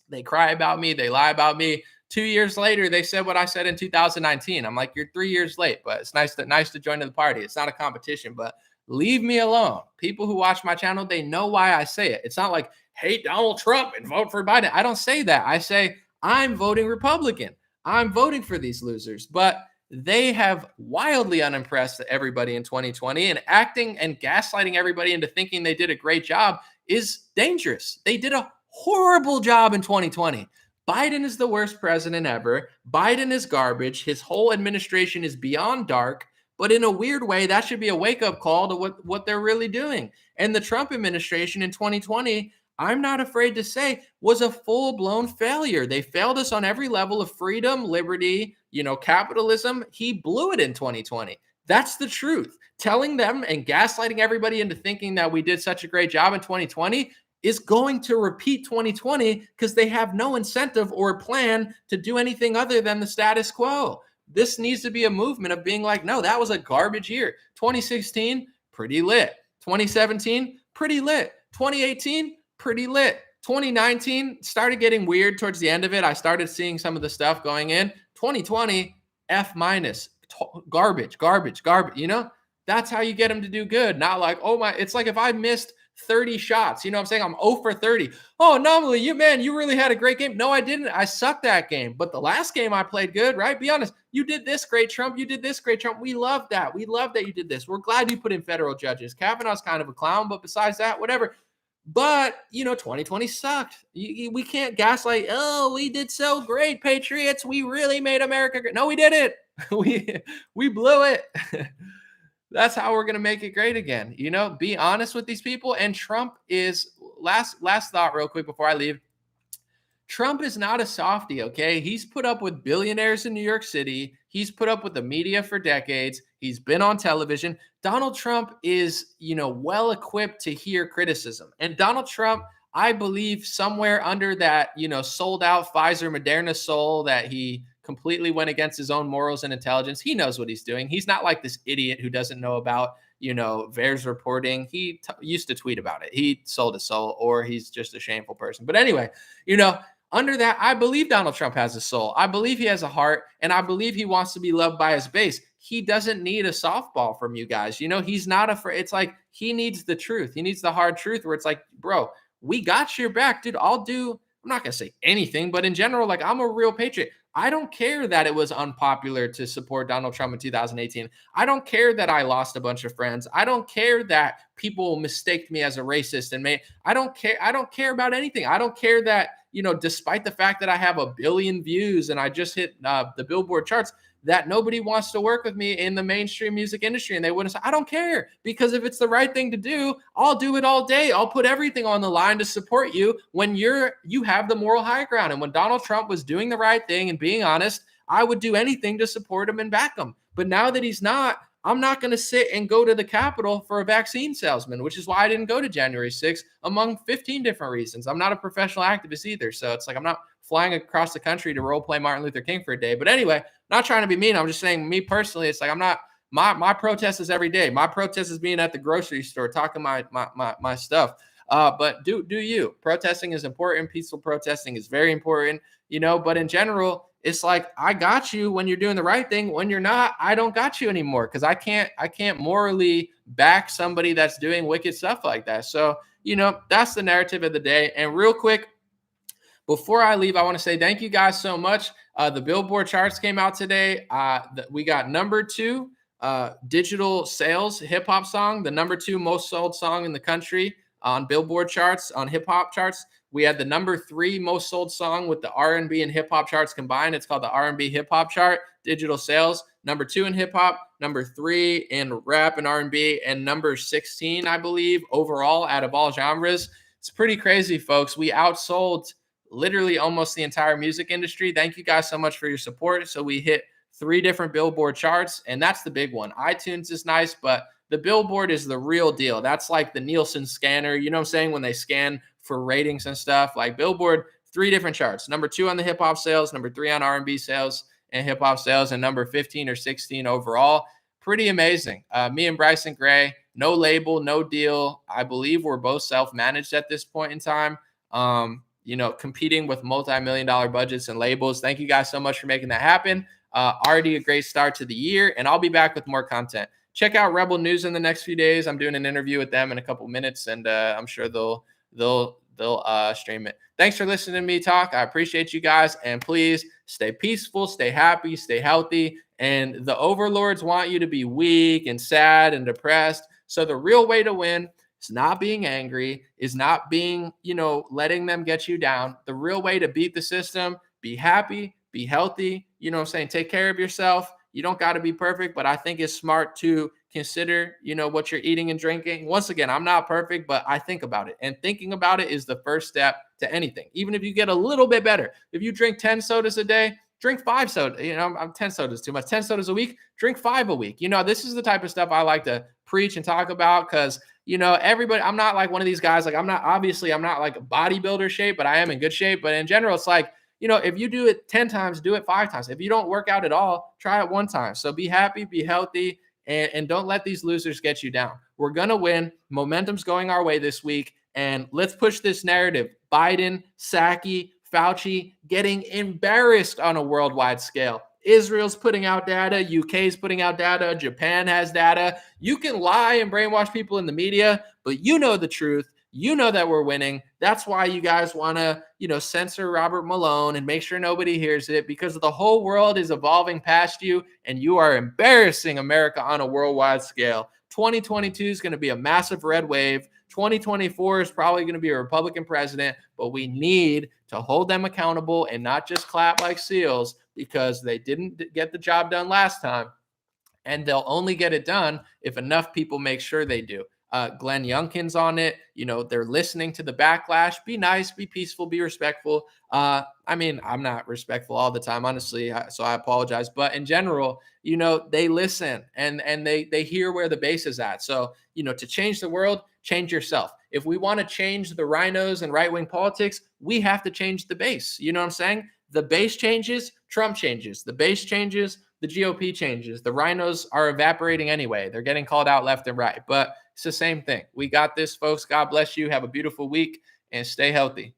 They cry about me. They lie about me. 2 years later, they said what I said in 2019. I'm like, you're 3 years late, but it's nice to join the party. It's not a competition, but leave me alone. People who watch my channel, they know why I say it. It's not like hate Donald Trump and vote for Biden. I don't say that. I say I'm voting Republican. I'm voting for these losers, but they have wildly unimpressed everybody in 2020, and acting and gaslighting everybody into thinking they did a great job is dangerous. They did a horrible job in 2020. Biden is the worst president ever. Biden is garbage. His whole administration is beyond dark. But in a weird way, that should be a wake-up call to what they're really doing. And the Trump administration in 2020, I'm not afraid to say, was a full-blown failure. They failed us on every level of freedom, liberty, capitalism. He blew it in 2020. That's the truth. Telling them and gaslighting everybody into thinking that we did such a great job in 2020 is going to repeat 2020 because they have no incentive or plan to do anything other than the status quo. This needs to be a movement of being like, no, that was a garbage year. 2016, pretty lit. 2017, pretty lit. 2018, pretty lit. 2019 started getting weird towards the end of it. I started seeing some of the stuff going in. 2020, F minus, garbage. That's how you get them to do good. Not like, oh my, it's like if I missed 30 shots, I'm saying? I'm 0 for 30. Oh, normally you really had a great game. No, I didn't. I sucked that game. But the last game I played good, right? Be honest. You did this great, Trump. You did this great, Trump. We love that. We love that you did this. We're glad you put in federal judges. Kavanaugh's kind of a clown, but besides that, whatever. But, 2020 sucked. We can't gaslight, oh, we did so great, Patriots. We really made America great. No, we didn't. we blew it. That's how we're going to make it great again. Be honest with these people. And Trump is, last thought real quick before I leave. Trump is not a softie, okay? He's put up with billionaires in New York City. He's put up with the media for decades. He's been on television. Donald Trump is, well equipped to hear criticism. And Donald Trump, I believe somewhere under that, sold out Pfizer Moderna soul that he completely went against his own morals and intelligence. He knows what he's doing. He's not like this idiot who doesn't know about, VAERS reporting. He used to tweet about it. He sold his soul, or he's just a shameful person. But anyway, under that, I believe Donald Trump has a soul. I believe he has a heart, and I believe he wants to be loved by his base. He doesn't need a softball from you guys. He's not afraid. It's like he needs the truth. He needs the hard truth where it's like, bro, we got your back, dude. I'm not going to say anything, but in general, like, I'm a real patriot. I don't care that it was unpopular to support Donald Trump in 2018. I don't care that I lost a bunch of friends. I don't care that people mistaked me as a racist I don't care. I don't care about anything. I don't care that, despite the fact that I have 1 billion views and I just hit the Billboard charts, that nobody wants to work with me in the mainstream music industry. And they wouldn't say, I don't care, because if it's the right thing to do, I'll do it all day. I'll put everything on the line to support you when you have the moral high ground. And when Donald Trump was doing the right thing and being honest, I would do anything to support him and back him. But now that he's not, I'm not going to sit and go to the Capitol for a vaccine salesman, which is why I didn't go to January 6th, among 15 different reasons. I'm not a professional activist either. So it's like I'm not flying across the country to role play Martin Luther King for a day. But anyway, not trying to be mean. I'm just saying, me personally, it's like I'm not, my protest is every day. My protest is being at the grocery store, talking my stuff. But do you. Protesting is important. Peaceful protesting is very important, but in general, it's like, I got you when you're doing the right thing. When you're not, I don't got you anymore, because I can't morally back somebody that's doing wicked stuff like that. So, that's the narrative of the day. And real quick, before I leave, I want to say thank you guys so much. The Billboard charts came out today. We got number 2 digital sales hip hop song, the number 2 most sold song in the country on Billboard charts, on hip hop charts. We had the number 3 most sold song with the R&B and hip hop charts combined. It's called the R&B hip hop chart, digital sales. Number 2 in hip hop, number 3 in rap and R&B, and number 16, I believe, overall out of all genres. It's pretty crazy, folks. We outsold literally almost the entire music industry. Thank you guys so much for your support. So we hit 3 different Billboard charts, and that's the big one. iTunes is nice, but the Billboard is the real deal. That's like the Nielsen scanner. You know what I'm saying? When they scan for ratings and stuff, like Billboard, 3 different charts. Number 2 on the hip hop sales, number 3 on R&B sales and hip hop sales, and number 15 or 16 overall. Pretty amazing. Me and Bryson Gray, no label, no deal. I believe we're both self-managed at this point in time. Competing with multi-million-dollar budgets and labels. Thank you guys so much for making that happen. Already a great start to the year, and I'll be back with more content. Check out Rebel News in the next few days. I'm doing an interview with them in a couple minutes, and I'm sure they'll stream it. Thanks for listening to me talk. I appreciate you guys, and please stay peaceful, stay happy, stay healthy. And the overlords want you to be weak and sad and depressed. So the real way to win, It's not being angry, is not being, letting them get you down. The real way to beat the system, be happy, be healthy, take care of yourself. You don't got to be perfect, but I think it's smart to consider, what you're eating and drinking. Once again, I'm not perfect, but I think about it. And thinking about it is the first step to anything. Even if you get a little bit better, if you drink 10 sodas a day, drink 5 sodas. I'm 10 sodas too much. 10 sodas a week, drink 5 a week. This is the type of stuff I like to preach and talk about because, everybody, I'm not like one of these guys. Like I'm not like a bodybuilder shape, but I am in good shape. But in general, it's like, if you do it 10 times, do it 5 times. If you don't work out at all, try it 1 time. So be happy, be healthy, and don't let these losers get you down. We're going to win. Momentum's going our way this week. And let's push this narrative. Biden, Psaki, Fauci getting embarrassed on a worldwide scale. Israel's putting out data. UK's putting out data. Japan has data. You can lie and brainwash people in the media, but you know the truth. You know that we're winning. That's why you guys want to, censor Robert Malone and make sure nobody hears it, because the whole world is evolving past you and you are embarrassing America on a worldwide scale. 2022 is going to be a massive red wave. 2024 is probably going to be a Republican president, but we need to hold them accountable and not just clap like seals because they didn't get the job done last time. And they'll only get it done if enough people make sure they do. Glenn Youngkin's on it. They're listening to the backlash. Be nice, be peaceful, be respectful. I'm not respectful all the time, honestly, so I apologize. But in general, they listen and they hear where the base is at. So, to change the world, change yourself. If we want to change the rhinos and right-wing politics, we have to change the base. You know what I'm saying? The base changes, Trump changes. The base changes, the GOP changes. The rhinos are evaporating anyway. They're getting called out left and right. But it's the same thing. We got this, folks. God bless you. Have a beautiful week and stay healthy.